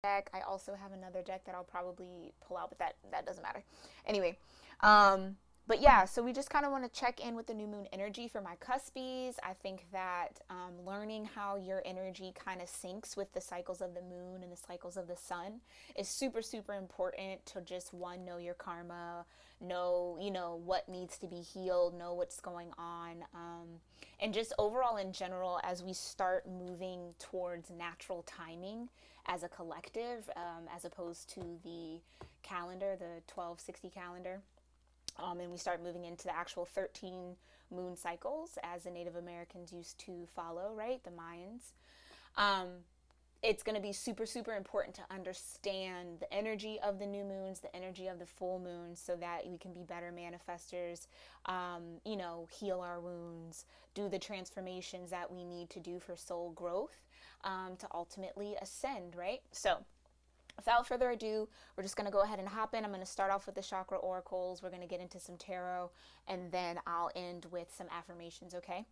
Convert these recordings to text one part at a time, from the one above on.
deck. I also have another deck that I'll probably pull out, but that doesn't matter. Anyway, um, but yeah, so we just kind of want to check in with the new moon energy for my cuspies. I think that learning how your energy kind of syncs with the cycles of the moon and the cycles of the sun is super, super important to just one, know your karma, know, what needs to be healed, know what's going on. And just overall in general, as we start moving towards natural timing as a collective, as opposed to the calendar, the 1260 calendar. And we start moving into the actual 13 moon cycles as the Native Americans used to follow, right? The Mayans. Um, it's going to be super, super important to understand the energy of the new moons, the energy of the full moons, so that we can be better manifestors, heal our wounds, do the transformations that we need to do for soul growth, to ultimately ascend, right? So, without further ado, we're just going to go ahead and hop in. I'm going to start off with the chakra oracles. We're going to get into some tarot, and then I'll end with some affirmations, okay?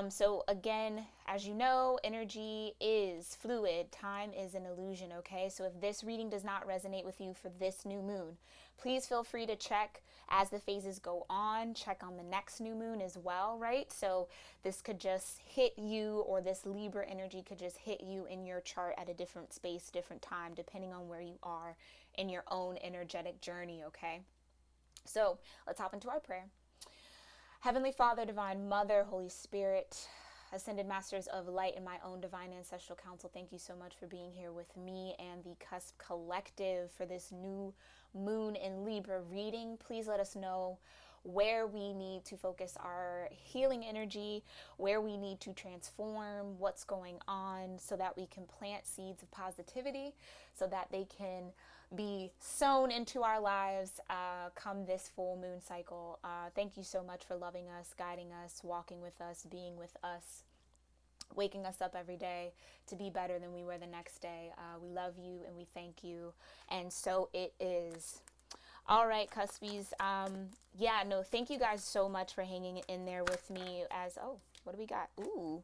So again, as you know, energy is fluid. Time is an illusion, okay? So if this reading does not resonate with you for this new moon, please feel free to check as the phases go on. Check on the next new moon as well, right? So this could just hit you, or this Libra energy could just hit you in your chart at a different space, different time, depending on where you are in your own energetic journey, okay? So let's hop into our prayer. Heavenly Father, Divine Mother, Holy Spirit, Ascended Masters of Light, and my own Divine Ancestral Council, thank you so much for being here with me and the Cusp Collective for this new moon in Libra reading. Please let us know where we need to focus our healing energy, where we need to transform, what's going on, so that we can plant seeds of positivity, so that they can be sown into our lives come this full moon cycle. Thank you so much for loving us, guiding us, walking with us, being with us, waking us up every day to be better than we were the next day. We love you and we thank you. And so it is. All right, Cuspies. Thank you guys so much for hanging in there with me what do we got? Ooh,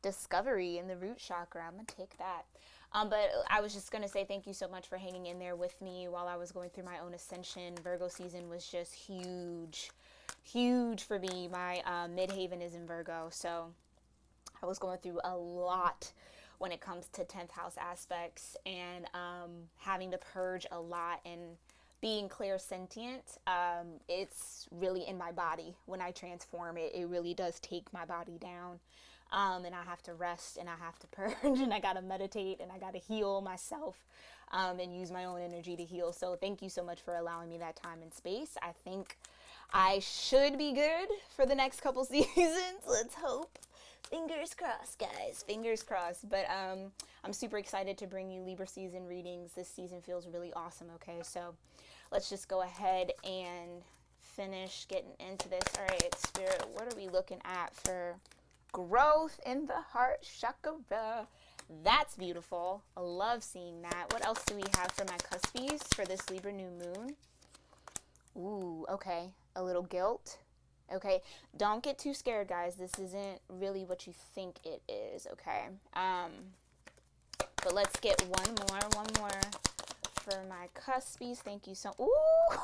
discovery in the root chakra. I'm going to take that. But I was just going to say thank you so much for hanging in there with me while I was going through my own ascension. Virgo season was just huge, huge for me. My midhaven is in Virgo, so I was going through a lot when it comes to 10th house aspects, and having to purge a lot and being clairsentient. It's really in my body when I transform. It really does take my body down. And I have to rest, and I have to purge, and I gotta meditate, and I gotta heal myself, and use my own energy to heal. So thank you so much for allowing me that time and space. I think I should be good for the next couple seasons. Let's hope. Fingers crossed, guys. Fingers crossed. But I'm super excited to bring you Libra season readings. This season feels really awesome, okay? So let's just go ahead and finish getting into this. All right, Spirit, what are we looking at for growth in the heart chakra? That's beautiful. I love seeing that. What else do we have for my cuspies for this Libra new moon? Ooh, okay. A little guilt. Okay. Don't get too scared, guys. This isn't really what you think it is, okay? But let's get one more for my cuspies. Thank you so. Ooh.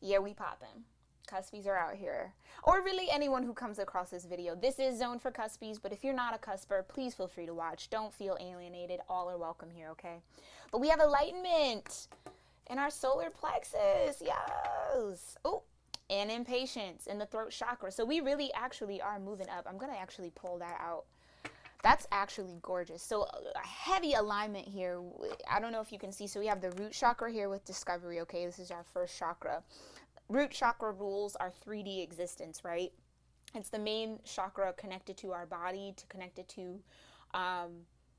Yeah, we popping. Cuspies are out here. Or really anyone who comes across this video. This is zoned for cuspies, but if you're not a cusper, please feel free to watch. Don't feel alienated. All are welcome here, okay? But we have enlightenment in our solar plexus. Yes. Oh, and impatience in the throat chakra. So we really actually are moving up. I'm going to actually pull that out. That's actually gorgeous. So a heavy alignment here. I don't know if you can see. So we have the root chakra here with discovery, okay? This is our first chakra. Root chakra rules our 3D existence, right? It's the main chakra connected to our body, to connected to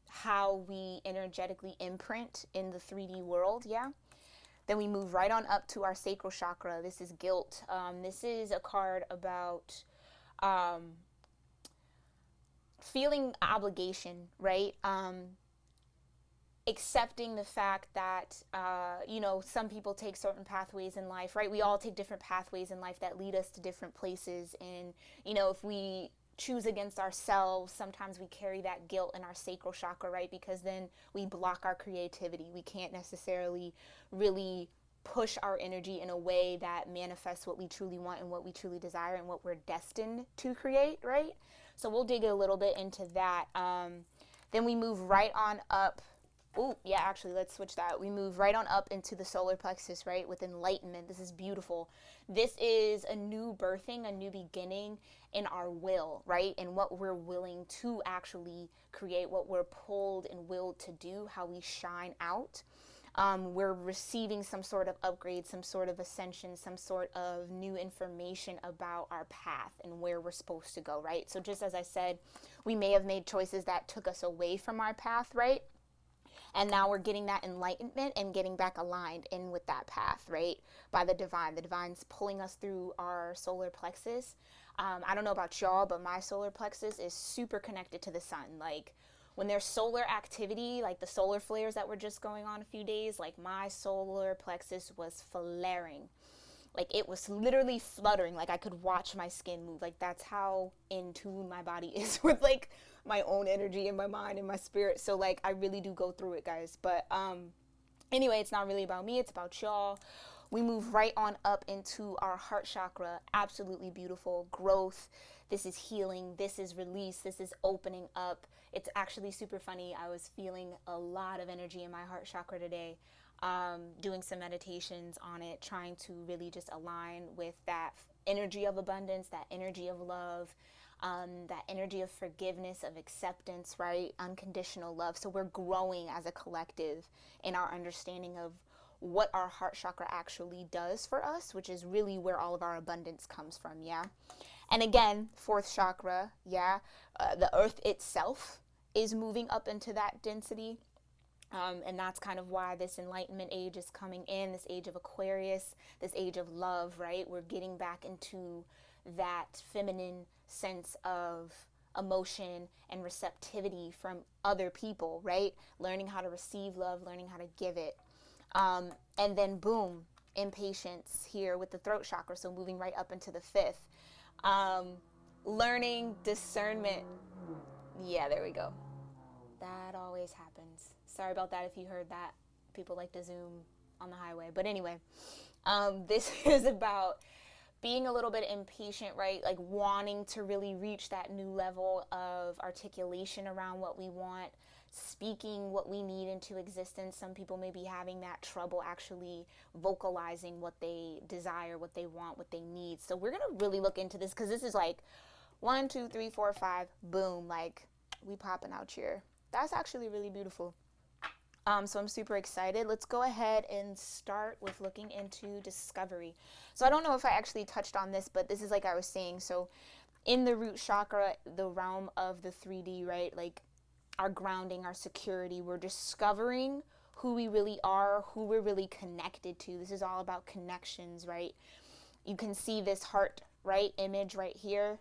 how we energetically imprint in the 3D world, yeah? Then we move right on up to our sacral chakra. This is guilt. This is a card about feeling obligation, right? Accepting the fact that, some people take certain pathways in life, right? We all take different pathways in life that lead us to different places. And, if we choose against ourselves. Sometimes we carry that guilt in our sacral chakra, right? Because then we block our creativity. We can't necessarily really push our energy in a way that manifests what we truly want and what we truly desire and what we're destined to create, right? So we'll dig a little bit into that. Then we move right on up. Oh, yeah, actually, let's switch that. We move right on up into the solar plexus, right, with enlightenment. This is beautiful. This is a new birthing, a new beginning in our will, right, and what we're willing to actually create, what we're pulled and willed to do, how we shine out. We're receiving some sort of upgrade, some sort of ascension, some sort of new information about our path and where we're supposed to go, right? So just as I said, we may have made choices that took us away from our path, right? And now we're getting that enlightenment and getting back aligned in with that path, right? By the divine. The divine's pulling us through our solar plexus. I don't know about y'all, but my solar plexus is super connected to the sun. Like when there's solar activity, like the solar flares that were just going on a few days, like my solar plexus was flaring. Like it was literally fluttering. Like I could watch my skin move. Like that's how in tune my body is with like my own energy and my mind and my spirit. So like I really do go through it, guys. But anyway, it's not really about me. It's about y'all. We move right on up into our heart chakra. Absolutely beautiful growth. This is healing. This is release. This is opening up. It's actually super funny. I was feeling a lot of energy in my heart chakra today. Doing some meditations on it, trying to really just align with that energy of abundance, that energy of love, that energy of forgiveness, of acceptance, right? Unconditional love. So we're growing as a collective in our understanding of what our heart chakra actually does for us, which is really where all of our abundance comes from, yeah? And again, fourth chakra, yeah? The earth itself is moving up into that density. And that's kind of why this enlightenment age is coming in, this age of Aquarius, this age of love, right? We're getting back into that feminine sense of emotion and receptivity from other people, right? Learning how to receive love, learning how to give it. And then boom, impatience here with the throat chakra, so moving right up into the fifth. Learning discernment. Yeah, there we go. That always happens. Sorry about that if you heard that. People like to zoom on the highway. But anyway, this is about being a little bit impatient, right? Like wanting to really reach that new level of articulation around what we want, speaking what we need into existence. Some people may be having that trouble actually vocalizing what they desire, what they want, what they need. So we're going to really look into this because this is like 1, 2, 3, 4, 5, boom, like we popping out here. That's actually really beautiful. So I'm super excited. Let's go ahead and start with looking into discovery. So I don't know if I actually touched on this, but this is like I was saying. So in the root chakra, the realm of the 3D, right? Like our grounding, our security, we're discovering who we really are, who we're really connected to. This is all about connections, right? You can see this heart, right, image right here.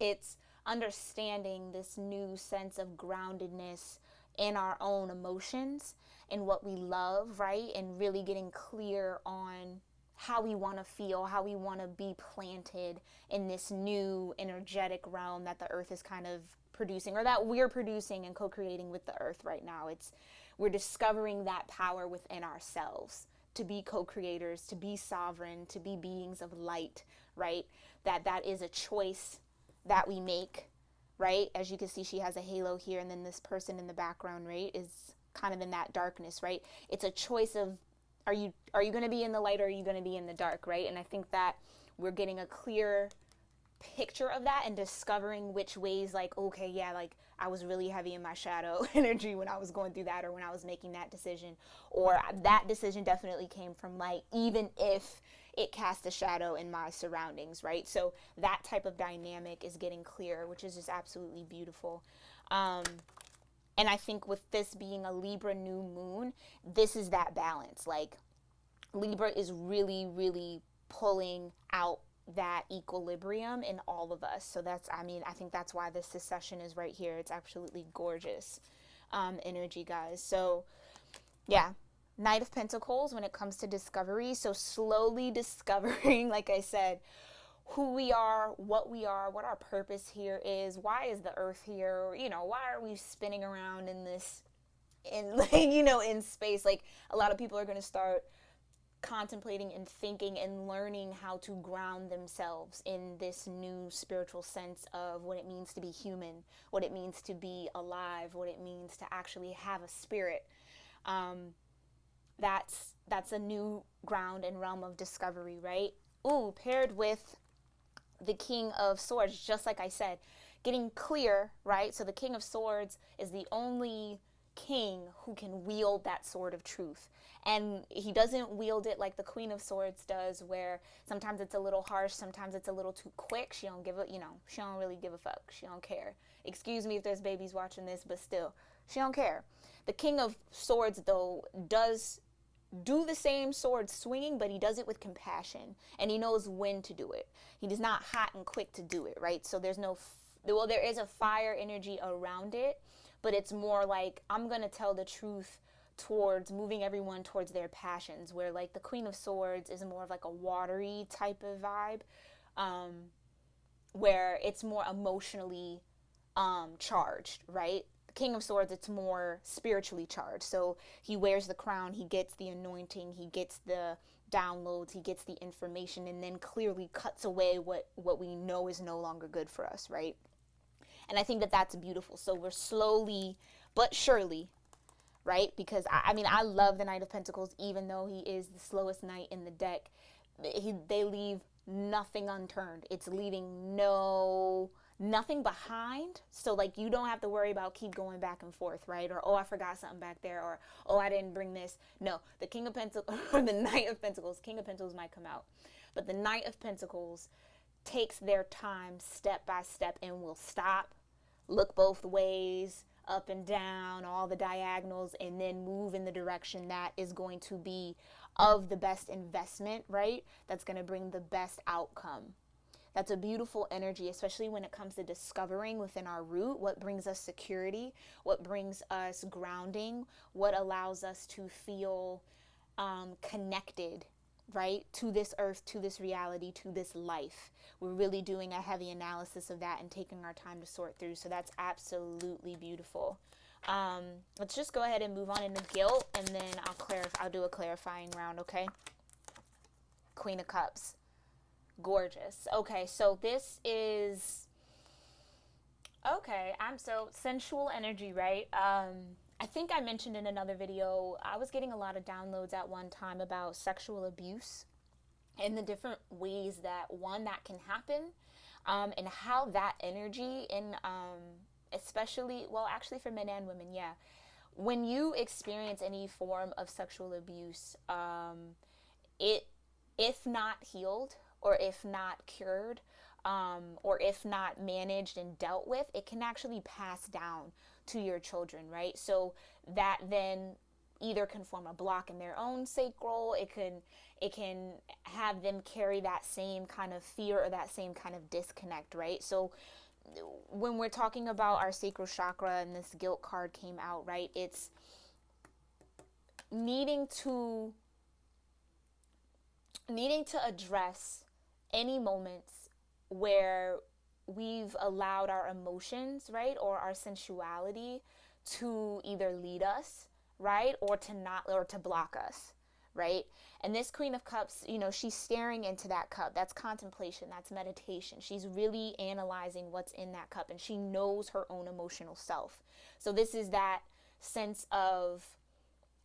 It's understanding this new sense of groundedness in our own emotions and what we love, right? And really getting clear on how we want to feel, how we want to be planted in this new energetic realm that the earth is kind of producing, or that we're producing and co-creating with the earth right now. We're discovering that power within ourselves to be co-creators, to be sovereign, to be beings of light, right? That is a choice that we make, right? As you can see, she has a halo here, and then this person in the background, right, is kind of in that darkness, right? It's a choice of, are you going to be in the light, or are you going to be in the dark, right? And I think that we're getting a clear picture of that and discovering which ways, like, okay, yeah, like I was really heavy in my shadow energy when I was going through that, or when I was making that decision, or that decision definitely came from light, even if it cast a shadow in my surroundings, right? So that type of dynamic is getting clear, which is just absolutely beautiful. And I think with this being a Libra new moon, this is that balance. Like Libra is really, really pulling out that equilibrium in all of us. So I think that's why this session is right here. It's absolutely gorgeous energy, guys. So yeah. Knight of Pentacles when it comes to discovery. So slowly discovering, like I said, who we are, what our purpose here is, why is the earth here, you know, why are we spinning around in this, in like, you know, in space. Like a lot of people are going to start contemplating and thinking and learning how to ground themselves in this new spiritual sense of what it means to be human, what it means to be alive, what it means to actually have a spirit. That's a new ground and realm of discovery, right? Ooh, paired with the King of Swords, just like I said, getting clear, right? So the King of Swords is the only king who can wield that sword of truth. And he doesn't wield it like the Queen of Swords does, where sometimes it's a little harsh, sometimes it's a little too quick. She don't give a, you know, she don't really give a fuck. She don't care. Excuse me if there's babies watching this, but still, she don't care. The King of Swords, though, does do the same sword swinging, but he does it with compassion, and he knows when to do it. He is not hot and quick to do it, right? So there's no, well, there is a fire energy around it, but it's more like, I'm going to tell the truth towards moving everyone towards their passions, where like the Queen of Swords is more of like a watery type of vibe, where it's more emotionally charged, right? The King of Swords, it's more spiritually charged. So he wears the crown, he gets the anointing, he gets the downloads, he gets the information, and then clearly cuts away what we know is no longer good for us, right? And I think that that's beautiful. So we're slowly but surely, right? Because I mean, I love the Knight of Pentacles, even though he is the slowest knight in the deck. They leave nothing unturned. It's leaving nothing behind. So like, you don't have to worry about keep going back and forth, right? Or, oh, I forgot something back there, or, oh, I didn't bring this. No, the King of Pentacles, or the Knight of Pentacles, King of Pentacles might come out, but the Knight of Pentacles takes their time step by step and will stop, look both ways, up and down, all the diagonals, and then move in the direction that is going to be of the best investment, right? That's going to bring the best outcome. That's a beautiful energy, especially when it comes to discovering within our root what brings us security, what brings us grounding, what allows us to feel connected, right, to this earth, to this reality, to this life. We're really doing a heavy analysis of that and taking our time to sort through. So that's absolutely beautiful. Let's just go ahead and move on into guilt, and then I'll do a clarifying round, okay? Queen of Cups. Gorgeous. Okay, so this is, okay, I'm so sensual energy, right? I think I mentioned in another video, I was getting a lot of downloads at one time about sexual abuse and the different ways that that can happen, and how that energy, and especially, well, actually for men and women, yeah. When you experience any form of sexual abuse, it, if not healed, or if not cured, or if not managed and dealt with, it can actually pass down to your children, right? So that then either can form a block in their own sacral, it can have them carry that same kind of fear or that same kind of disconnect, right? So when we're talking about our sacral chakra and this guilt card came out, right, it's needing to address any moments where we've allowed our emotions, right, or our sensuality to either lead us, right, or to block us, right? And this Queen of Cups, you know, she's staring into that cup. That's contemplation, that's meditation. She's really analyzing what's in that cup, and she knows her own emotional self. So this is that sense of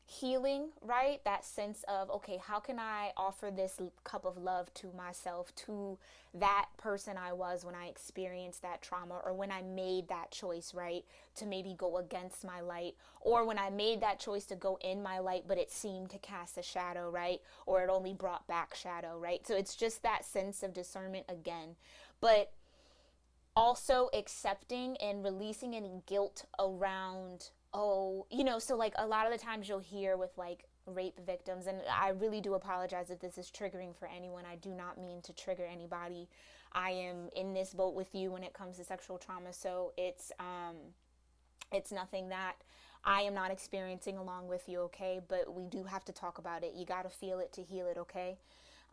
healing, right? That sense of, okay, how can I offer this cup of love to myself, to that person I was when I experienced that trauma, or when I made that choice, right, to maybe go against my light, or when I made that choice to go in my light, but it seemed to cast a shadow, right, or it only brought back shadow, right? So it's just that sense of discernment again, but also accepting and releasing any guilt around, oh, you know, so like a lot of the times you'll hear with like rape victims, and I really do apologize if this is triggering for anyone. I do not mean to trigger anybody. I am in this boat with you when it comes to sexual trauma, so it's nothing that I am not experiencing along with you, okay? But we do have to talk about it. You got to feel it to heal it, okay?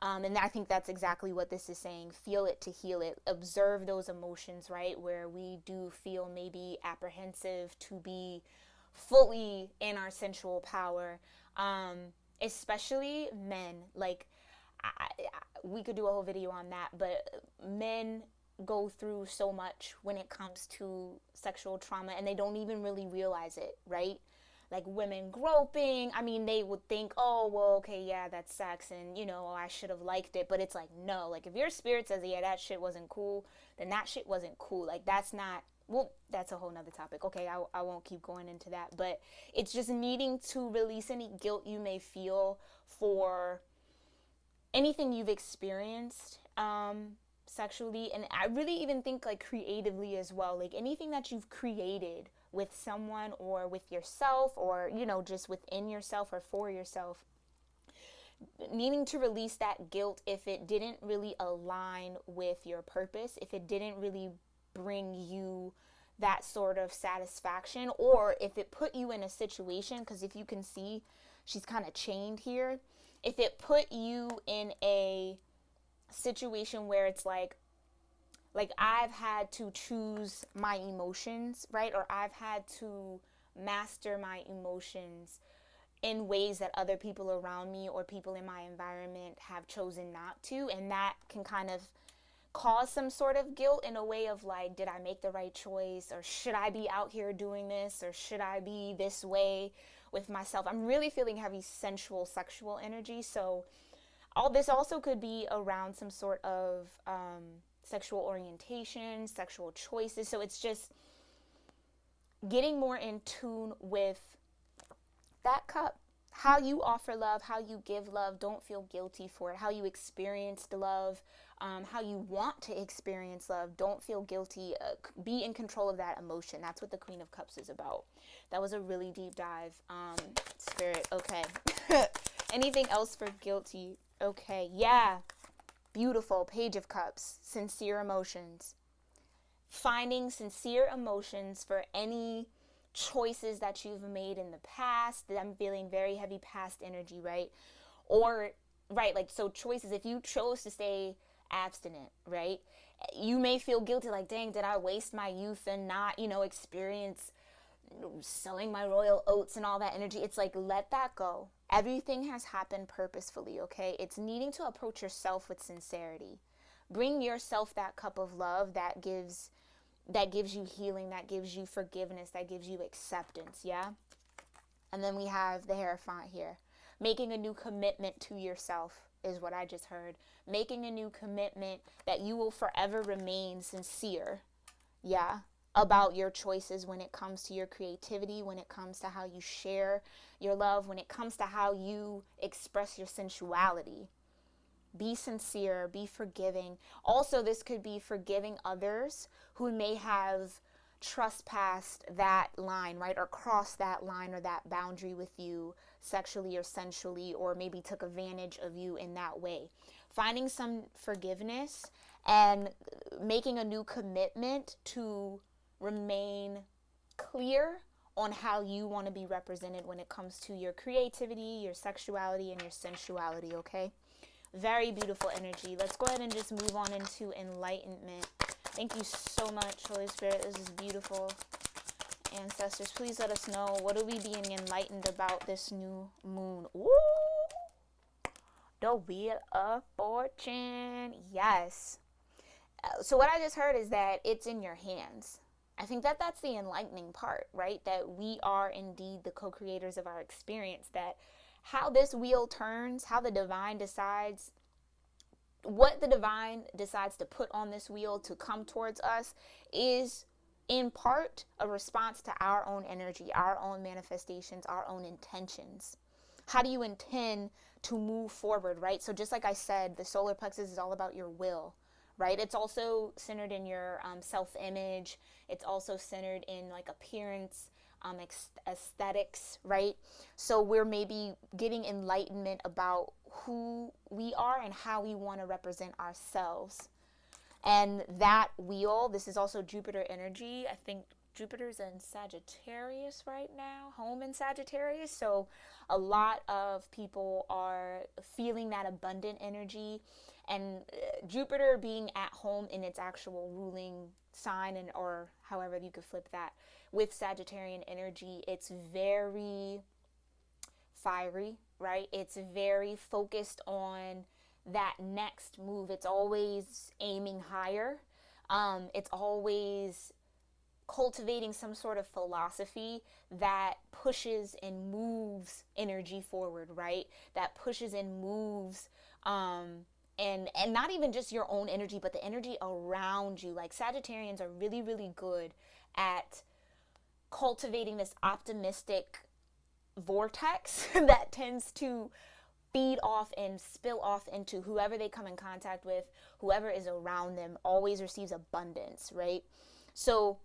And I think that's exactly what this is saying. Feel it to heal it. Observe those emotions, right? Where we do feel maybe apprehensive to be fully in our sensual power. Especially men. Like, we could do a whole video on that, but men go through so much when it comes to sexual trauma, and they don't even really realize it, right? Like women groping, I mean, they would think, oh, well, okay, yeah, that's sex, and, you know, I should have liked it. But it's like, no, like, if your spirit says, yeah, that shit wasn't cool, then that shit wasn't cool. Like, that's not, well, that's a whole nother topic. Okay, I won't keep going into that. But it's just needing to release any guilt you may feel for anything you've experienced sexually. And I really even think, like, creatively as well. Like, anything that you've created with someone or with yourself, or, you know, just within yourself or for yourself, needing to release that guilt if it didn't really align with your purpose, if it didn't really bring you that sort of satisfaction, or if it put you in a situation, because if you can see, she's kind of chained here. If it put you in a situation where it's like I've had to choose my emotions, right? Or I've had to master my emotions in ways that other people around me or people in my environment have chosen not to. And that can kind of cause some sort of guilt, in a way of like, did I make the right choice? Or should I be out here doing this? Or should I be this way with myself? I'm really feeling heavy sensual, sexual energy. So all this also could be around some sort of sexual orientation, sexual choices. So it's just getting more in tune with that cup. How you offer love, how you give love, don't feel guilty for it. How you experienced love, how you want to experience love, don't feel guilty. Be in control of that emotion. That's what the Queen of Cups is about. That was a really deep dive. Spirit, okay. Anything else for guilty? Okay, yeah. Beautiful. Page of Cups. Sincere emotions. Finding sincere emotions for any choices that you've made in the past. I'm feeling very heavy past energy, right? Or, right, like, so choices, if you chose to stay abstinent, right? You may feel guilty, like, dang, did I waste my youth and not, you know, experience selling my royal oats and all that energy? It's like, let that go. Everything has happened purposefully, okay? It's needing to approach yourself with sincerity. Bring yourself that cup of love that gives you healing, that gives you forgiveness, that gives you acceptance, yeah? And then we have the Hierophant here. Making a new commitment to yourself is what I just heard. Making a new commitment that you will forever remain sincere, yeah, about your choices when it comes to your creativity, when it comes to how you share your love, when it comes to how you express your sensuality. Be sincere, be forgiving. Also, this could be forgiving others who may have trespassed that line, right? Or crossed that line or that boundary with you sexually or sensually, or maybe took advantage of you in that way. Finding some forgiveness and making a new commitment to remain clear on how you want to be represented when it comes to your creativity, your sexuality, and your sensuality, okay? Very beautiful energy. Let's go ahead and just move on into enlightenment. Thank you so much, Holy Spirit. This is beautiful. Ancestors, please let us know, what are we being enlightened about this new moon? Ooh, the Wheel of Fortune. Yes. So what I just heard is that it's in your hands. I think that that's the enlightening part, right? That we are indeed the co-creators of our experience. That how this wheel turns, how the divine decides, what the divine decides to put on this wheel to come towards us, is in part a response to our own energy, our own manifestations, our own intentions. How do you intend to move forward, right? So just like I said, the solar plexus is all about your will, right? It's also centered in your self-image. It's also centered in like appearance, aesthetics, right? So we're maybe getting enlightenment about who we are and how we want to represent ourselves. And that wheel, this is also Jupiter energy. I think Jupiter's in Sagittarius right now, home in Sagittarius. So a lot of people are feeling that abundant energy. And Jupiter being at home in its actual ruling sign, and or however you could flip that, with Sagittarian energy, it's very fiery, right? It's very focused on that next move. It's always aiming higher. It's always cultivating some sort of philosophy that pushes and moves energy forward, right? That pushes and moves, and not even just your own energy, but the energy around you. Like Sagittarians are really, really good at cultivating this optimistic vortex that tends to feed off and spill off into whoever they come in contact with. Whoever is around them always receives abundance, right? So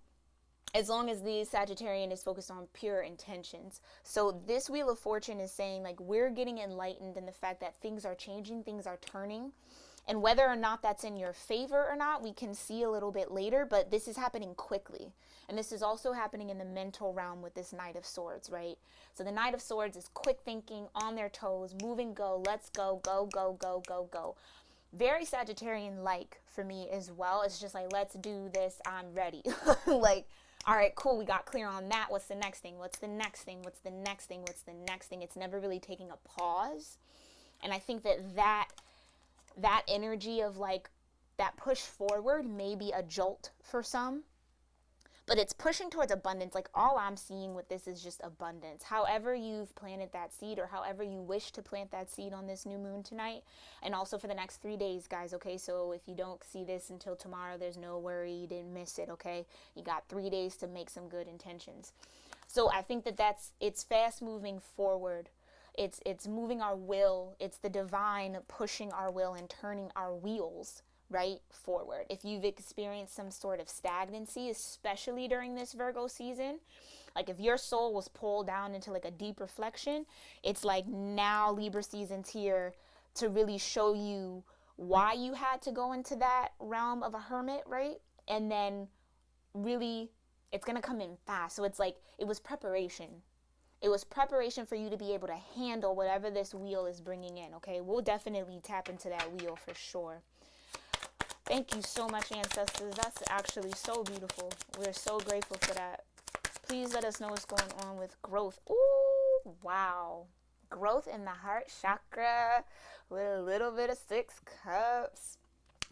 as long as the Sagittarian is focused on pure intentions. So this Wheel of Fortune is saying, like, we're getting enlightened in the fact that things are changing, things are turning. And whether or not that's in your favor or not, we can see a little bit later, but this is happening quickly. And this is also happening in the mental realm with this Knight of Swords, right? So the Knight of Swords is quick thinking, on their toes, move and go, let's go, go, go, go, go, go. Very Sagittarian-like for me as well. It's just like, let's do this, I'm ready. Like, all right, cool, we got clear on that. What's the next thing? What's the next thing? What's the next thing? What's the next thing? It's never really taking a pause. And I think that energy of like that push forward may be a jolt for some, but it's pushing towards abundance. Like, all I'm seeing with this is just abundance. However you've planted that seed, or however you wish to plant that seed on this new moon tonight, and also for the next 3 days, guys, okay? So if you don't see this until tomorrow, there's no worry, you didn't miss it, okay? You got 3 days to make some good intentions. So I think it's fast moving forward. It's moving our will. It's the divine pushing our will and turning our wheels right forward. If you've experienced some sort of stagnancy, especially during this Virgo season, like if your soul was pulled down into like a deep reflection, it's like now Libra season's here to really show you why you had to go into that realm of a hermit, right? And then really it's going to come in fast. So it's like it was preparation. It was preparation for you to be able to handle whatever this wheel is bringing in, okay? We'll definitely tap into that wheel for sure. Thank you so much, ancestors. That's actually so beautiful. We're so grateful for that. Please let us know what's going on with growth. Ooh, wow. Growth in the heart chakra with a little bit of 6 cups.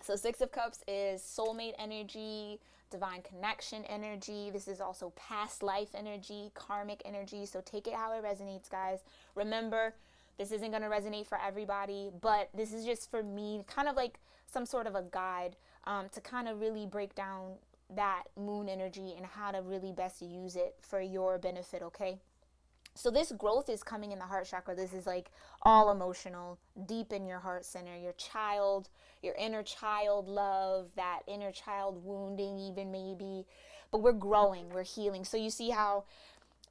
So 6 of Cups is soulmate energy, divine connection energy. This is also past life energy, karmic energy. So take it how it resonates, guys. Remember, this isn't going to resonate for everybody, but this is just for me, kind of like some sort of a guide to kind of really break down that moon energy and how to really best use it for your benefit, okay? So this growth is coming in the heart chakra. This is like all emotional, deep in your heart center, your child, your inner child love, that inner child wounding even maybe. But we're growing, we're healing. So you see how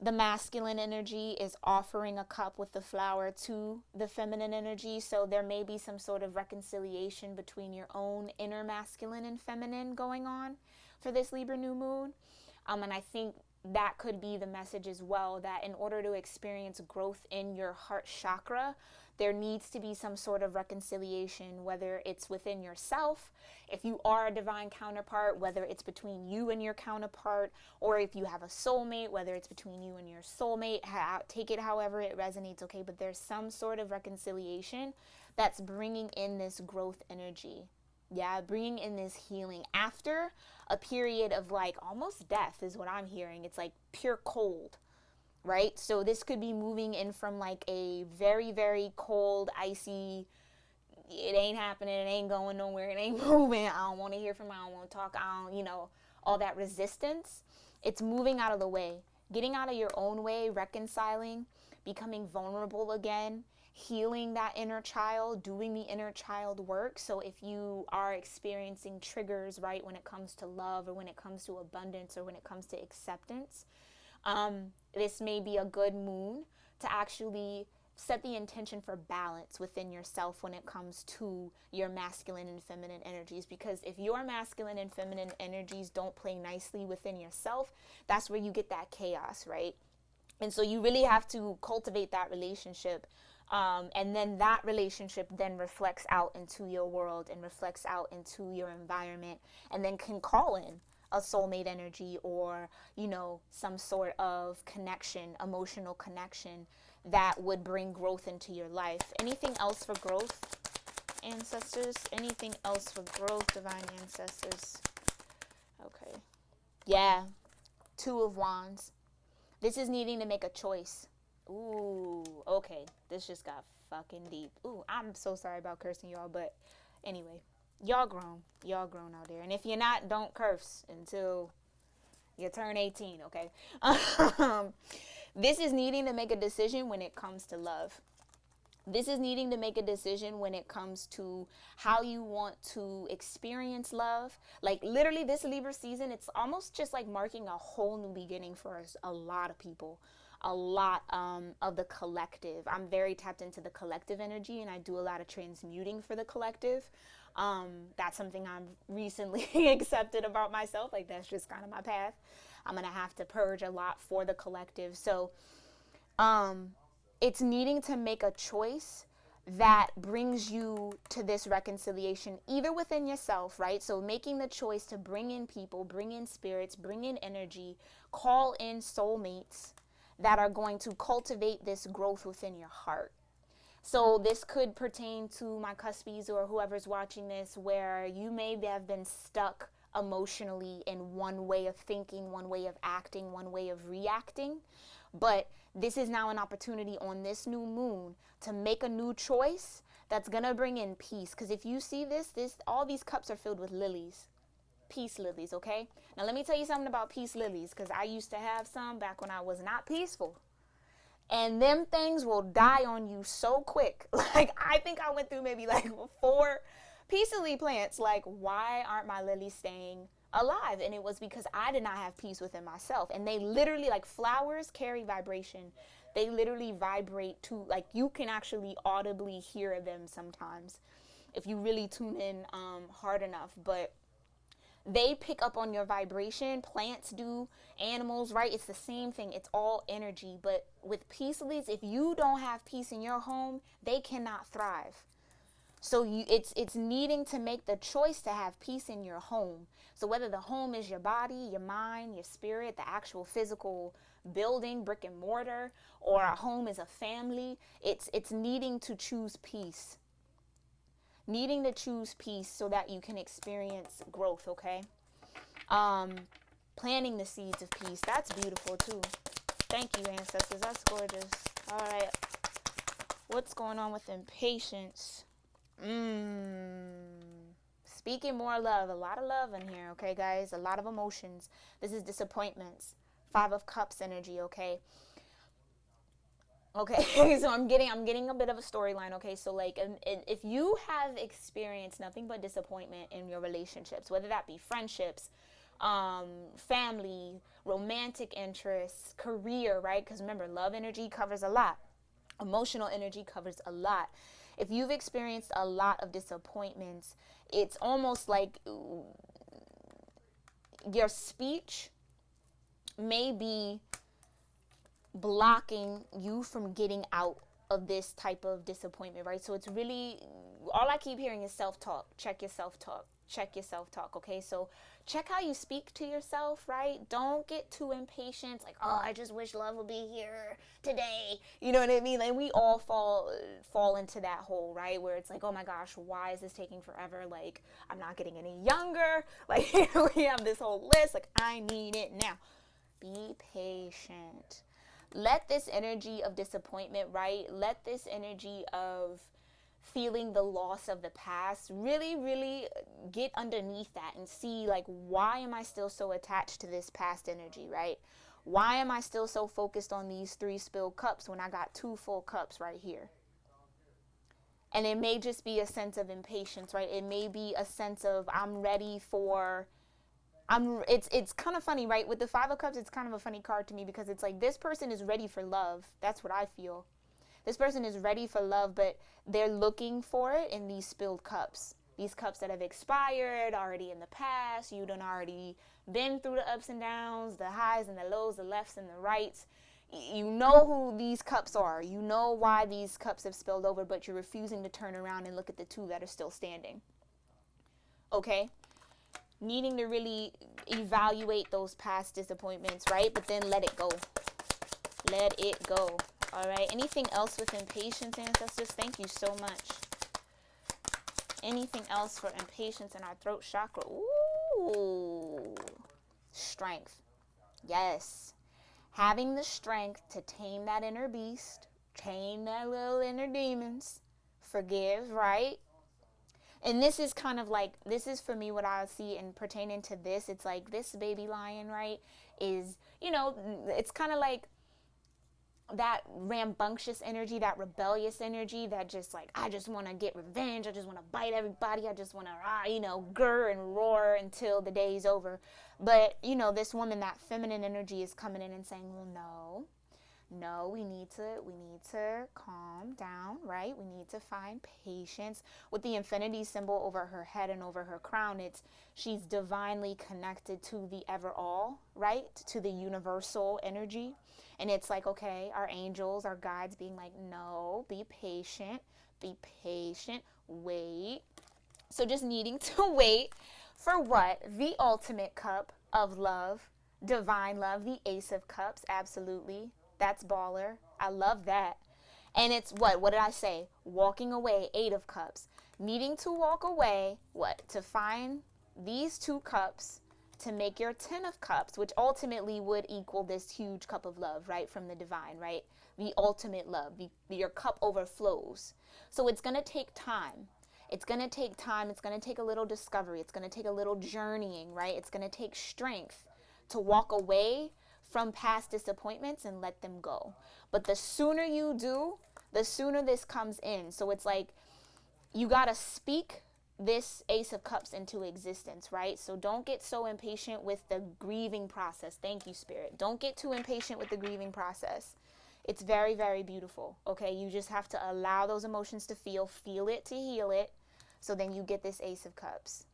the masculine energy is offering a cup with the flower to the feminine energy. So there may be some sort of reconciliation between your own inner masculine and feminine going on for this Libra new moon. And I think that could be the message as well, that in order to experience growth in your heart chakra, there needs to be some sort of reconciliation, whether it's within yourself, if you are a divine counterpart, whether it's between you and your counterpart, or if you have a soulmate, whether it's between you and your soulmate. Take it however it resonates, okay? But there's some sort of reconciliation that's bringing in this growth energy. Yeah, bringing in this healing after a period of like almost death is what I'm hearing. It's like pure cold, right? So this could be moving in from like a very, very cold, icy, it ain't happening, it ain't going nowhere, it ain't moving, I don't want to hear from it, I don't want to talk, I don't, all that resistance. It's moving out of the way, getting out of your own way, reconciling, becoming vulnerable again, healing that inner child, doing the inner child work. So if you are experiencing triggers, right, when it comes to love or when it comes to abundance or when it comes to acceptance, this may be a good moon to actually set the intention for balance within yourself when it comes to your masculine and feminine energies. Because if your masculine and feminine energies don't play nicely within yourself, that's where you get that chaos, right? And so you really have to cultivate that relationship. And then that relationship then reflects out into your world and reflects out into your environment, and then can call in a soulmate energy, or, you know, some sort of connection, emotional connection that would bring growth into your life. Anything else for growth, ancestors? Anything else for growth, divine ancestors? Okay. Yeah. Two of Wands. This is needing to make a choice. Ooh, okay. This just got fucking deep. Ooh, I'm so sorry about cursing y'all, but anyway, y'all grown. Y'all grown out there. And if you're not, don't curse until you turn 18, okay? This is needing to make a decision when it comes to love. This is needing to make a decision when it comes to how you want to experience love. Like, literally, this Libra season, it's almost just like marking a whole new beginning for us, a lot of people, a lot of the collective. I'm very tapped into the collective energy, and I do a lot of transmuting for the collective. That's something I'm recently accepted about myself. Like, that's just kind of my path. I'm going to have to purge a lot for the collective. So, it's needing to make a choice that brings you to this reconciliation, either within yourself, right? So making the choice to bring in people, bring in spirits, bring in energy, call in soulmates that are going to cultivate this growth within your heart. So this could pertain to my cuspies or whoever's watching this, where you may have been stuck emotionally in one way of thinking, one way of acting, one way of reacting. But this is now an opportunity on this new moon to make a new choice that's going to bring in peace. Because if you see this, all these cups are filled with lilies. Peace lilies, okay? Now let me tell you something about peace lilies, because I used to have some back when I was not peaceful. And them things will die on you so quick. Like, I think I went through maybe like 4 peace lily plants. Like, why aren't my lilies staying alive? And it was because I did not have peace within myself. And they literally, like, flowers carry vibration. They literally vibrate to, like, you can actually audibly hear them sometimes if you really tune in hard enough. But they pick up on your vibration. Plants do, animals, right? It's the same thing. It's all energy. But with peace lilies, if you don't have peace in your home, they cannot thrive. So it's needing to make the choice to have peace in your home. So whether the home is your body, your mind, your spirit, the actual physical building, brick and mortar, or a home is a family, it's needing to choose peace. Needing to choose peace so that you can experience growth, okay? Planting the seeds of peace. That's beautiful too. Thank you, ancestors. That's gorgeous. All right. What's going on with impatience? Speaking more love. A lot of love in here, okay, guys? A lot of emotions. This is disappointments. 5 of Cups energy, okay? Okay, so I'm getting a bit of a storyline, okay? So, like, if you have experienced nothing but disappointment in your relationships, whether that be friendships, family, romantic interests, career, right? Because remember, love energy covers a lot. Emotional energy covers a lot. If you've experienced a lot of disappointments, it's almost like your speech may be blocking you from getting out of this type of disappointment, right? So it's really, all I keep hearing is self-talk. Check your self-talk. Check your self-talk, okay? So check how you speak to yourself, right? Don't get too impatient, like, oh, I just wish love would be here today. You know what I mean? Like, we all fall into that hole, right? Where it's like, oh my gosh, why is this taking forever? Like, I'm not getting any younger. Like, we have this whole list. Like, I need it now. Be patient. Let this energy of disappointment, right? Let this energy of feeling the loss of the past really, really get underneath that and see, like, why am I still so attached to this past energy, right? Why am I still so focused on these 3 spilled cups when I got 2 full cups right here? And it may just be a sense of impatience, right? It may be a sense of I'm ready for... It's kind of funny, right? With the 5 of Cups, it's kind of a funny card to me because it's like this person is ready for love. That's what I feel. This person is ready for love, but they're looking for it in these spilled cups. These cups that have expired, already in the past. You done already been through the ups and downs, the highs and the lows, the lefts and the rights. You know who these cups are. You know why these cups have spilled over, but you're refusing to turn around and look at the two that are still standing. Okay? Needing to really evaluate those past disappointments, right? But then let it go. Let it go. All right? Anything else with impatience, ancestors? Thank you so much. Anything else for impatience in our throat chakra? Ooh. Strength. Yes. Having the strength to tame that inner beast, tame that little inner demons, forgive, right? And this is kind of like, this is for me what I see and pertaining to this. It's like this baby lion, right, is, you know, it's kind of like that rambunctious energy, that rebellious energy that just like, I just want to get revenge. I just want to bite everybody. I just want to, you know, grr and roar until the day's over. But, you know, this woman, that feminine energy is coming in and saying, well, no, we need to calm down, right? We need to find patience. With the infinity symbol over her head and over her crown, it's she's divinely connected to the ever all, right? To the universal energy. And it's like, okay, our angels, our guides being like, no, be patient, wait. So just needing to wait for what? The ultimate cup of love, divine love, the Ace of Cups, absolutely. That's baller. I love that. And it's what? What did I say? Walking away, 8 of Cups. Needing to walk away, what? To find these 2 cups to make your 10 of Cups, which ultimately would equal this huge cup of love, right? From the divine, right? The ultimate love. Your cup overflows. So it's going to take time. It's going to take time. It's going to take a little discovery. It's going to take a little journeying, right? It's going to take strength to walk away from past disappointments and let them go. But the sooner you do, the sooner this comes in. So it's like you got to speak this Ace of Cups into existence, right? So don't get so impatient with the grieving process. Thank you, Spirit. Don't get too impatient with the grieving process. It's very, very beautiful, okay? You just have to allow those emotions to feel it to heal it. So then you get this Ace of Cups.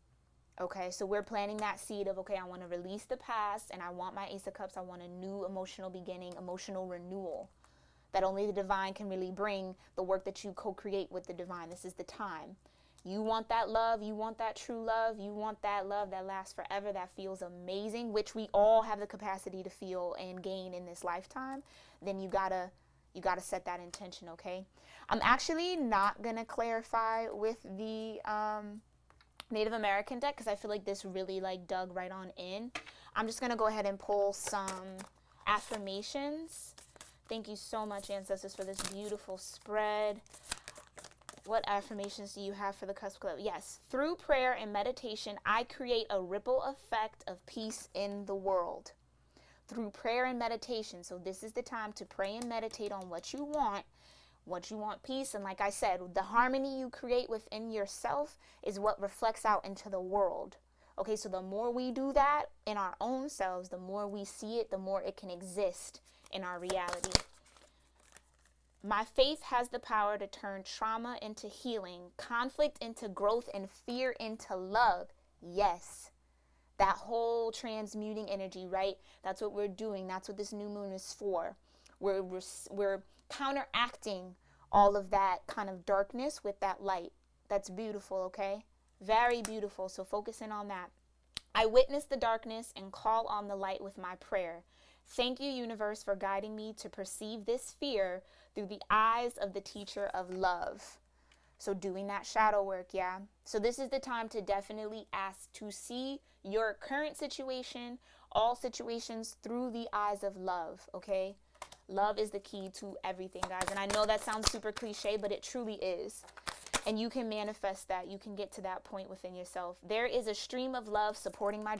Okay, so we're planting that seed of, okay, I want to release the past and I want my Ace of Cups. I want a new emotional beginning, emotional renewal that only the divine can really bring, the work that you co-create with the divine. This is the time. You want that love. You want that true love. You want that love that lasts forever, that feels amazing, which we all have the capacity to feel and gain in this lifetime. Then you gotta set that intention, okay? I'm actually not going to clarify with the Native American deck because I feel like this really like dug right on in. I'm just going to go ahead and pull some affirmations. Thank you so much, ancestors, for this beautiful spread. What affirmations do you have for the Cusp Club? Yes, through prayer and meditation, I create a ripple effect of peace in the world. Through prayer and meditation. So this is the time to pray and meditate on what you want peace. And like I said, the harmony you create within yourself is what reflects out into the world. Okay, so the more we do that in our own selves, the more we see it, the more it can exist in our reality. My faith has the power to turn trauma into healing, conflict into growth, and fear into love. Yes. That whole transmuting energy, right? That's what we're doing. That's what this new moon is for. We're counteracting all of that kind of darkness with that light. That's beautiful, okay? Very beautiful. So focusing on that. I witness the darkness and call on the light with my prayer. Thank you, universe, for guiding me to perceive this fear through the eyes of the teacher of love. So doing that shadow work, yeah. So this is the time to definitely ask to see your current situation, all situations through the eyes of love, okay? Love is the key to everything, guys. And I know that sounds super cliche, but it truly is. And you can manifest that. You can get to that point within yourself. There is a stream of love supporting my